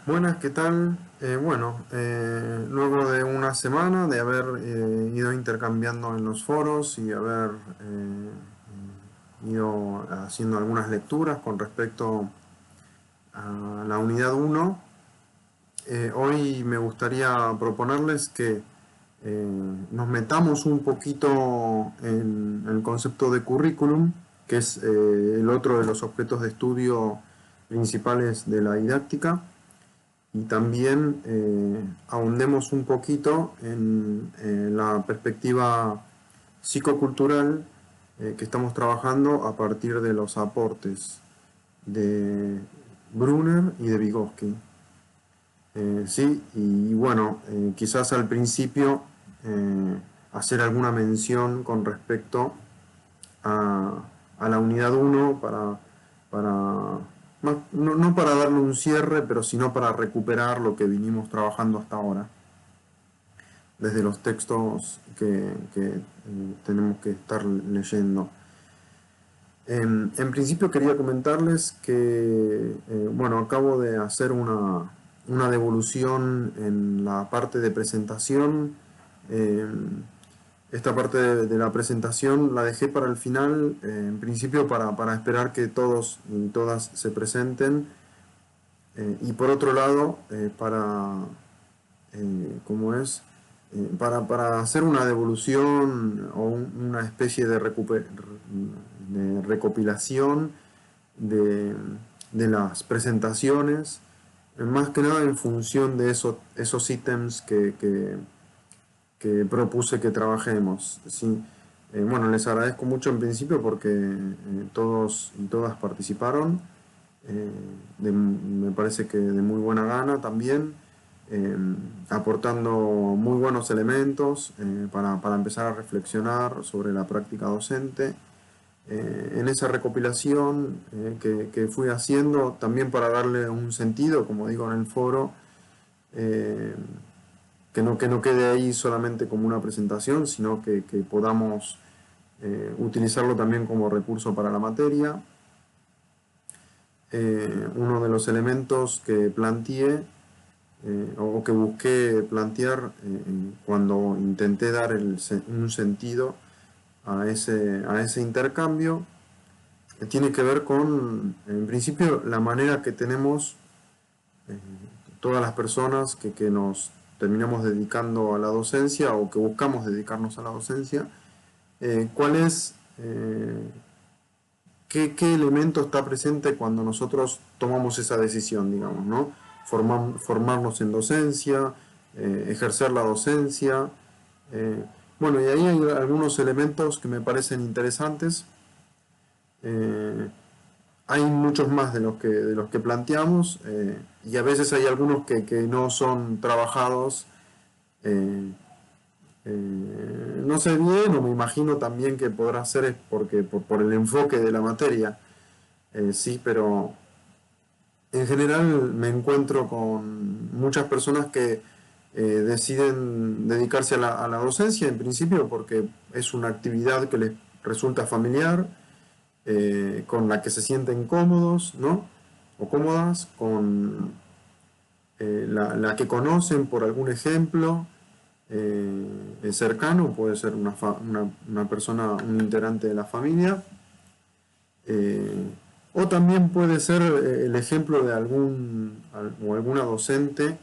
Buenas, ¿qué tal? Luego de una semana de haber ido intercambiando en los foros y haber ido haciendo algunas lecturas con respecto a la unidad uno, hoy me gustaría proponerles que nos metamos un poquito en el concepto de currículum, que es el otro de los objetos de estudio principales de la didáctica, y también ahondemos un poquito en la perspectiva psicocultural que estamos trabajando a partir de los aportes de Brunner y de Vygotsky. Sí, y bueno, quizás al principio hacer alguna mención con respecto a, a la unidad uno para no para darle un cierre, pero sino para recuperar lo que vinimos trabajando hasta ahora, desde los textos que tenemos que estar leyendo. En principio quería comentarles que, bueno, acabo de hacer una devolución en la parte de presentación. Eh, Esta parte de la presentación la dejé para el final, en principio para esperar que todos y todas se presenten. Y por otro lado, ¿cómo es? Para hacer una devolución o una especie de recopilación de, de las presentaciones, más que nada en función de esos ítems que propuse que trabajemos. ¿Sí? Bueno, les agradezco mucho en principio porque todos y todas participaron, me parece que de muy buena gana también, eh, aportando muy buenos elementos para empezar a reflexionar sobre la práctica docente. En esa recopilación que fui haciendo, también para darle un sentido, como digo en el foro, eh, que no quede ahí solamente como una presentación, sino que podamos utilizarlo también como recurso para la materia. Uno de los elementos que planteé o que busqué plantear cuando intenté dar un sentido a ese intercambio tiene que ver con, en principio, la manera que tenemos eh, todas las personas que nos terminamos dedicando a la docencia o que buscamos dedicarnos a la docencia, cuál es, qué elemento está presente cuando nosotros tomamos esa decisión, digamos, ¿no? Formarnos en docencia, ejercer la docencia. eh, bueno, y ahí hay algunos elementos que me parecen interesantes. Eh, Hay muchos más de los que planteamos, y a veces hay algunos que no son trabajados. eh, no sé bien, o me imagino también que podrá ser es porque por el enfoque de la materia, sí, pero en general me encuentro con muchas personas que deciden dedicarse a la docencia en principio porque es una actividad que les resulta familiar, con la que se sienten cómodos, ¿no? O cómodas, con la que conocen por algún ejemplo cercano, puede ser una persona, un integrante de la familia, eh, o también puede ser el ejemplo de o alguna docente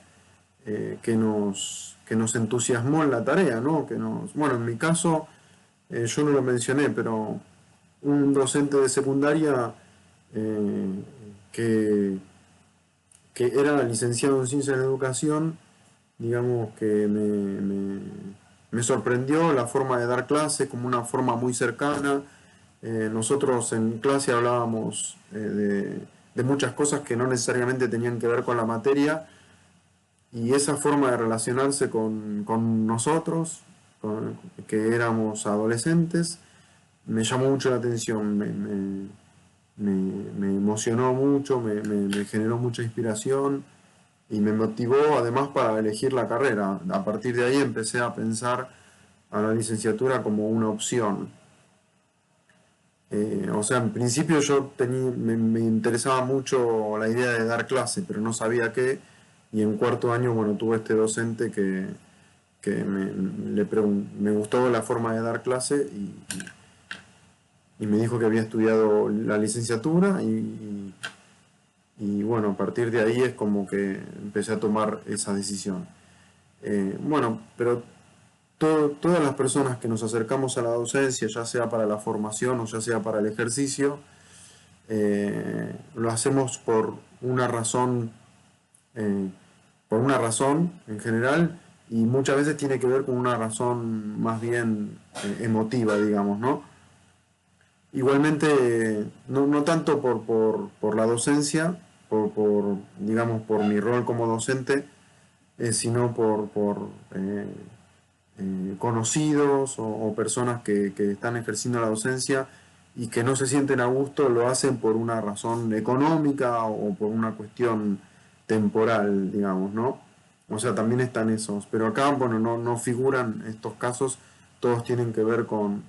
que nos entusiasmó en la tarea, ¿no? Bueno, en mi caso, yo no lo mencioné, pero un docente de secundaria eh, que, que era licenciado en Ciencias de la Educación, digamos que me sorprendió la forma de dar clase como una forma muy cercana. Nosotros en clase hablábamos de muchas cosas que no necesariamente tenían que ver con la materia, y esa forma de relacionarse con nosotros, que éramos adolescentes, me llamó mucho la atención, me emocionó mucho, me generó mucha inspiración y me motivó además para elegir la carrera. A partir de ahí empecé a pensar a la licenciatura como una opción. O sea, en principio me interesaba mucho la idea de dar clase, pero no sabía qué. y en cuarto año, bueno, tuve este docente que me gustó la forma de dar clase y me dijo que había estudiado la licenciatura y bueno, a partir de ahí es como que empecé a tomar esa decisión. Bueno, pero todas las personas que nos acercamos a la docencia, ya sea para la formación o ya sea para el ejercicio, lo hacemos eh, por una razón en general, y muchas veces tiene que ver con una razón más bien emotiva, digamos, ¿no? Igualmente, no tanto por la docencia, digamos, por mi rol como docente, sino por conocidos o personas que están ejerciendo la docencia y que no se sienten a gusto, lo hacen por una razón económica o por una cuestión temporal, digamos, ¿no? O sea, también están esos. Pero acá, bueno, no figuran estos casos, todos tienen que ver con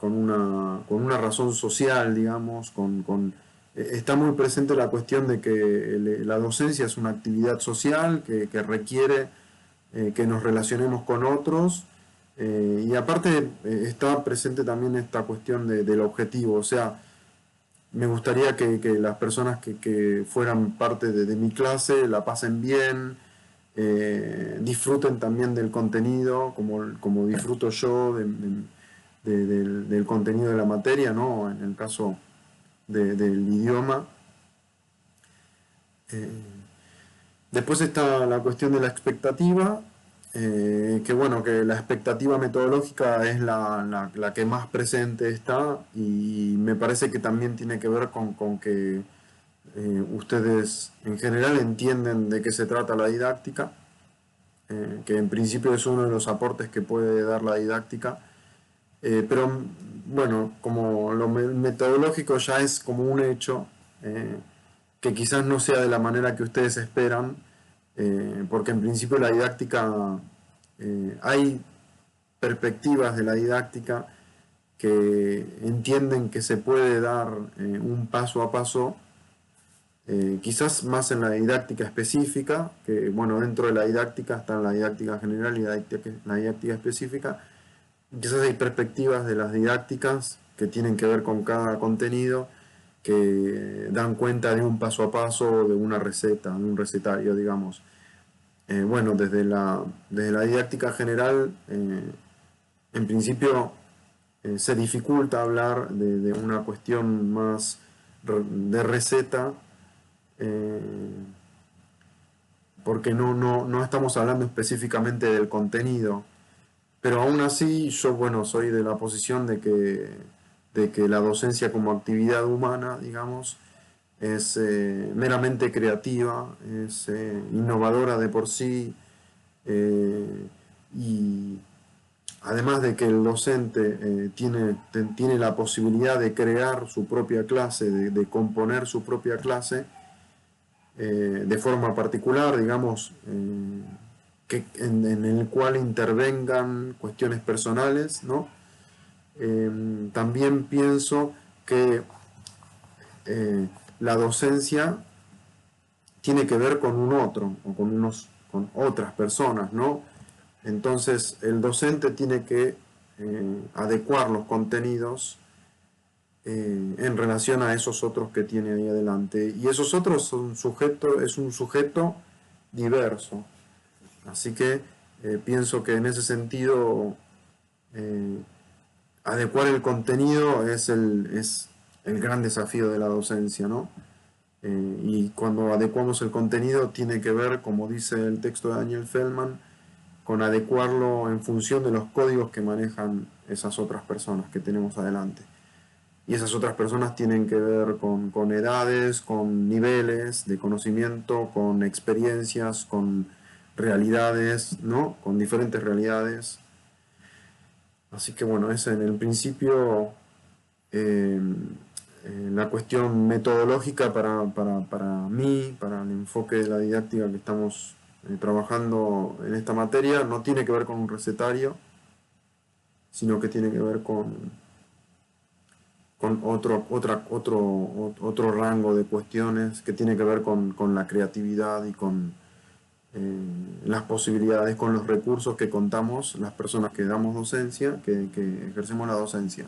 una razón social, digamos, está muy presente la cuestión de que la docencia es una actividad social que requiere que nos relacionemos con otros, y aparte está presente también esta cuestión del objetivo, o sea, me gustaría que las personas que fueran parte de mi clase la pasen bien, disfruten también del contenido, como disfruto yo del contenido de la materia, ¿no? En el caso del idioma. Eh, Después está la cuestión de la expectativa, que bueno, que la expectativa metodológica es la que más presente está, y me parece que también tiene que ver con que ustedes en general entienden de qué se trata la didáctica, que en principio es uno de los aportes que puede dar la didáctica, pero bueno, como lo metodológico ya es como un hecho, que quizás no sea de la manera que ustedes esperan, porque en principio la didáctica, hay perspectivas de la didáctica que entienden que se puede dar un paso a paso, quizás más en la didáctica específica, que bueno, dentro de la didáctica está la didáctica general y la didáctica específica. Quizás hay perspectivas de las didácticas que tienen que ver con cada contenido, que dan cuenta de un paso a paso, de una receta, de un recetario, digamos. Bueno, desde la didáctica general, en principio se dificulta hablar de una cuestión más de receta, eh, porque no estamos hablando específicamente del contenido. Pero aún así, yo, bueno, soy de la posición de que la docencia como actividad humana, digamos, es meramente creativa, es innovadora de por sí, eh, y además de que el docente tiene la posibilidad de crear su propia clase, de componer su propia clase de forma particular, digamos, en el cual intervengan cuestiones personales, ¿no? También pienso que la docencia tiene que ver con un otro, o con otras personas, ¿no? Entonces el docente tiene que adecuar los contenidos en relación a esos otros que tiene ahí adelante. Y esos otros es un sujeto diverso. Así que pienso que en ese sentido, eh, adecuar el contenido es el gran desafío de la docencia, ¿no? Y cuando adecuamos el contenido tiene que ver, como dice el texto de Daniel Feldman, con adecuarlo en función de los códigos que manejan esas otras personas que tenemos adelante. Y esas otras personas tienen que ver con edades, con niveles de conocimiento, con experiencias, con realidades, ¿no? Con diferentes realidades. Así que bueno, es en el principio eh, la cuestión metodológica para mí, para el enfoque de la didáctica que estamos trabajando en esta materia, no tiene que ver con un recetario, sino que tiene que ver con otro rango de cuestiones que tiene que ver con la creatividad y las posibilidades, con los recursos que contamos las personas que damos docencia, que ejercemos la docencia.